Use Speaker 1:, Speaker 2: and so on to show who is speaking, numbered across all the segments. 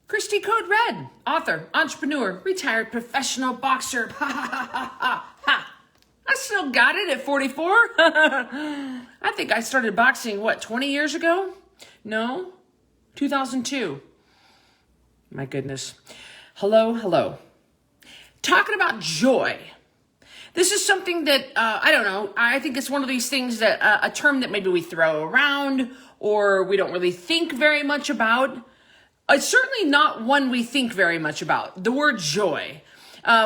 Speaker 1: Christy Code Red, author, entrepreneur, retired professional boxer. Ha ha ha ha ha ha. I still got it at 44. I think I started boxing, 20 years ago? No, 2002. My goodness. Hello. Talking about joy. This is something that, I don't know, I think it's one of these things that, a term that maybe we throw around or we don't really think very much about. It's certainly not one we think very much about, the word joy.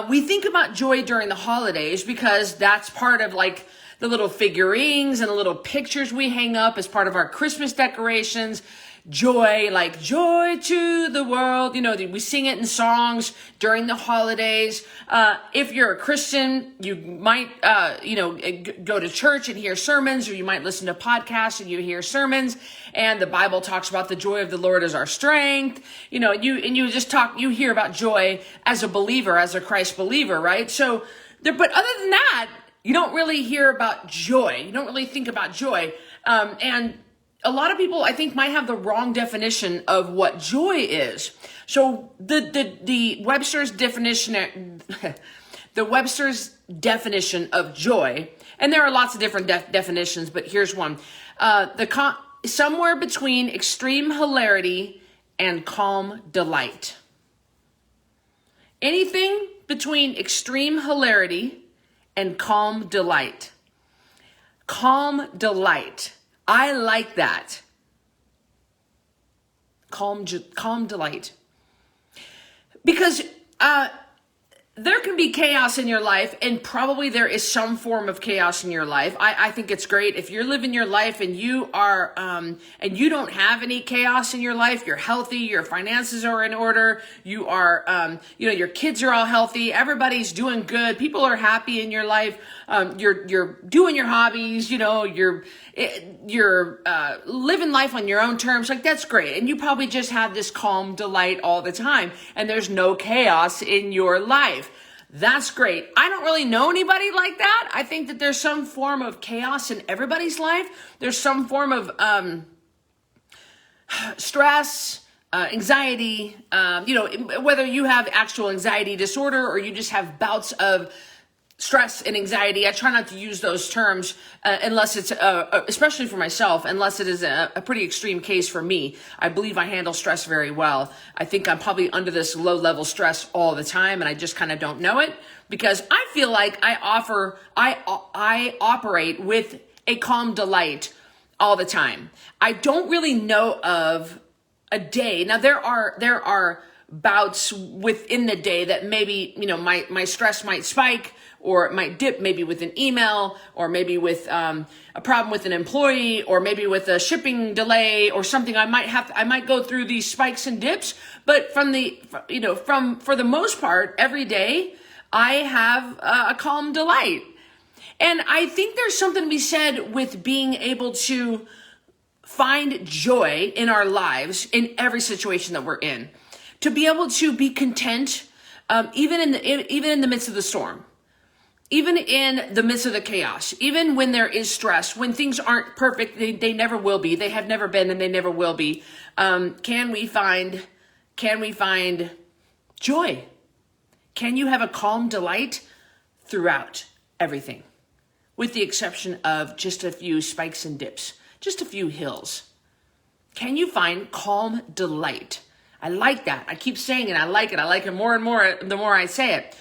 Speaker 1: We think about joy during the holidays because that's part of like the little figurines and the little pictures we hang up as part of our Christmas decorations. Joy, like joy to the world. We sing it in songs during the holidays. If you're a Christian, you might, go to church and hear sermons, or you might listen to podcasts and you hear sermons. And the Bible talks about the joy of the Lord as our strength. You hear about joy as a believer, as a Christ believer, right? So, but other than that, you don't really hear about joy. You don't really think about joy. And a lot of people, I think, might have the wrong definition of what joy is. So the Webster's definition, of joy, and there are lots of different definitions, but here's one: somewhere between extreme hilarity and calm delight. Anything between extreme hilarity and calm delight. Calm delight. I like that. Calm delight. Because there can be chaos in your life, and probably there is some form of chaos in your life. I think it's great if you're living your life and you are, and you don't have any chaos in your life. You're healthy. Your finances are in order. You are, your kids are all healthy. Everybody's doing good. People are happy in your life. You're doing your hobbies. You're living life on your own terms. Like, that's great. And you probably just have this calm delight all the time, and there's no chaos in your life. That's great. I don't really know anybody like that. I think that there's some form of chaos in everybody's life. There's some form of stress, anxiety, whether you have actual anxiety disorder or you just have bouts of stress and anxiety. I try not to use those terms unless it's, especially for myself, unless it is a pretty extreme case for me. I believe I handle stress very well. I think I'm probably under this low-level stress all the time, and I just kind of don't know it, because I feel like I operate with a calm delight all the time. I don't really know of a day. Now, there are bouts within the day that maybe, my stress might spike, or it might dip, maybe with an email, or maybe with a problem with an employee, or maybe with a shipping delay or something. I might go through these spikes and dips, but for the most part, every day I have a calm delight. And I think there's something to be said with being able to find joy in our lives in every situation that we're in, to be able to be content, even in the midst of the storm. Even in the midst of the chaos, even when there is stress, when things aren't perfect, they never will be. They have never been, and they never will be. Can we find joy? Can you have a calm delight throughout everything, with the exception of just a few spikes and dips, just a few hills? Can you find calm delight? I like that. I keep saying it. I like it more and more the more I say it.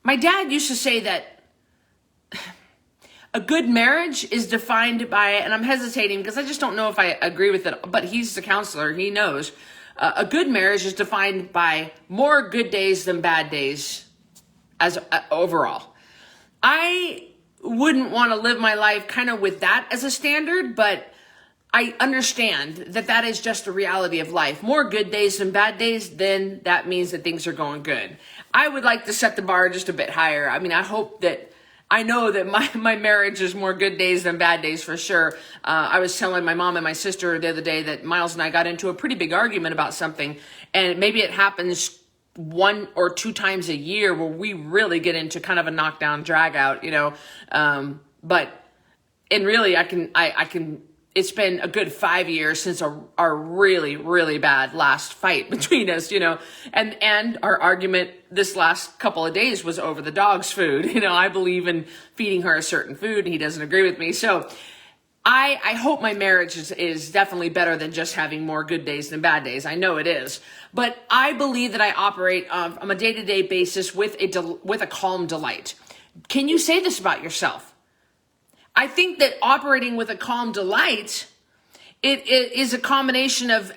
Speaker 1: My dad used to say that a good marriage is defined by, and I'm hesitating because I just don't know if I agree with it, but he's a counselor, he knows. A good marriage is defined by more good days than bad days as overall. I wouldn't want to live my life kind of with that as a standard, but I understand that is just the reality of life. More good days than bad days, then that means that things are going good. I would like to set the bar just a bit higher. I mean, I know that my marriage is more good days than bad days for sure. I was telling my mom and my sister the other day that Miles and I got into a pretty big argument about something, and maybe it happens 1 or 2 times a year where we really get into kind of a knockdown drag out, but, and really I can it's been a good 5 years since our really, really bad last fight between us, and our argument this last couple of days was over the dog's food. I believe in feeding her a certain food and he doesn't agree with me. So I hope my marriage is definitely better than just having more good days than bad days. I know it is, but I believe that I operate on a day-to-day basis with a calm delight. Can you say this about yourself? I think that operating with a calm delight, it is a combination of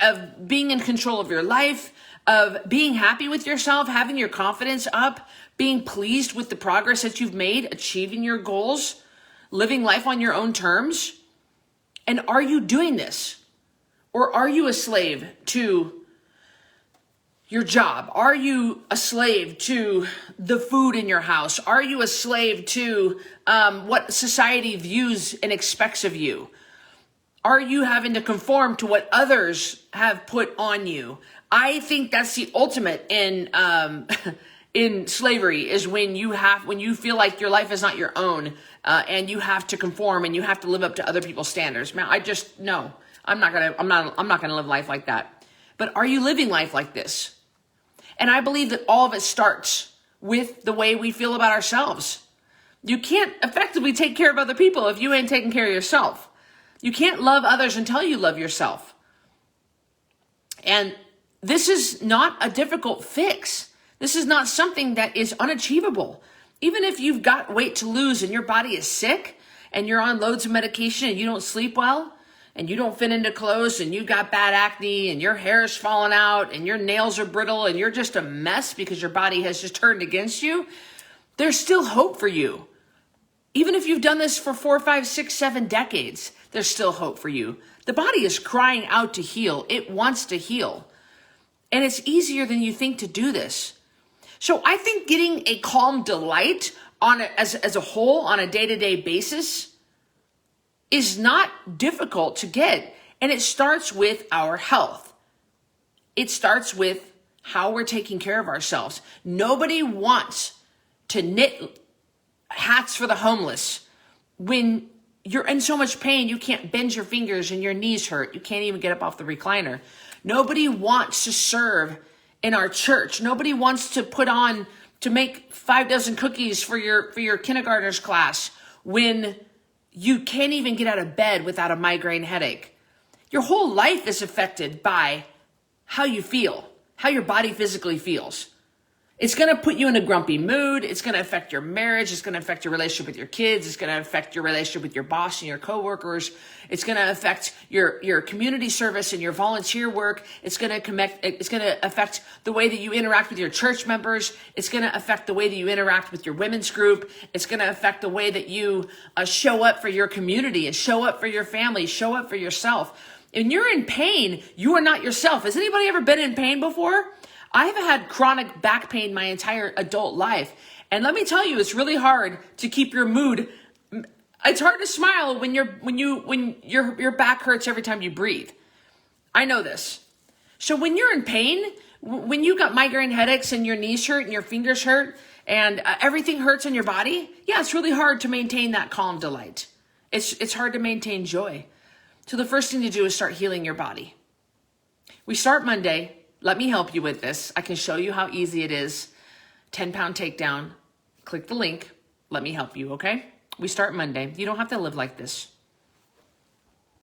Speaker 1: being in control of your life, of being happy with yourself, having your confidence up, being pleased with the progress that you've made, achieving your goals, living life on your own terms. And are you doing this? Or are you a slave to your job? Are you a slave to the food in your house? Are you a slave to what society views and expects of you? Are you having to conform to what others have put on you? I think that's the ultimate in in slavery, is when you feel like your life is not your own, and you have to conform and you have to live up to other people's standards. Man, I'm not gonna live life like that. But are you living life like this? And I believe that all of it starts with the way we feel about ourselves. You can't effectively take care of other people if you ain't taking care of yourself. You can't love others until you love yourself. And this is not a difficult fix. This is not something that is unachievable. Even if you've got weight to lose and your body is sick and you're on loads of medication and you don't sleep well and you don't fit into clothes and you got bad acne and your hair is falling out and your nails are brittle and you're just a mess because your body has just turned against you, there's still hope for you. Even if you've done this for 4, 5, 6, 7 decades, there's still hope for you. The body is crying out to heal. It wants to heal. And it's easier than you think to do this. So I think getting a calm delight as a whole on a day-to-day basis is not difficult to get. And it starts with our health. It starts with how we're taking care of ourselves. Nobody wants to knit hats for the homeless when you're in so much pain you can't bend your fingers and your knees hurt. You can't even get up off the recliner. Nobody wants to serve in our church. Nobody wants to make 5 dozen cookies for your kindergartners class when you can't even get out of bed without a migraine headache. Your whole life is affected by how you feel, how your body physically feels. It's going to put you in a grumpy mood. It's going to affect your marriage. It's going to affect your relationship with your kids. It's going to affect your relationship with your boss and your coworkers. It's going to affect your community service and your volunteer work. It's going to affect the way that you interact with your church members. It's going to affect the way that you interact with your women's group. It's going to affect the way that you show up for your community and show up for your family, show up for yourself. When you're in pain, you are not yourself. Has anybody ever been in pain before? I've had chronic back pain my entire adult life. And let me tell you, it's really hard to keep your mood. It's hard to smile when your back hurts every time you breathe. I know this. So when you're in pain, when you got migraine headaches and your knees hurt and your fingers hurt and everything hurts in your body, yeah, it's really hard to maintain that calm delight. It's hard to maintain joy. So the first thing to do is start healing your body. We start Monday. Let me help you with this. I can show you how easy it is. 10 Pound Takedown. Click the link. Let me help you, okay? We start Monday. You don't have to live like this.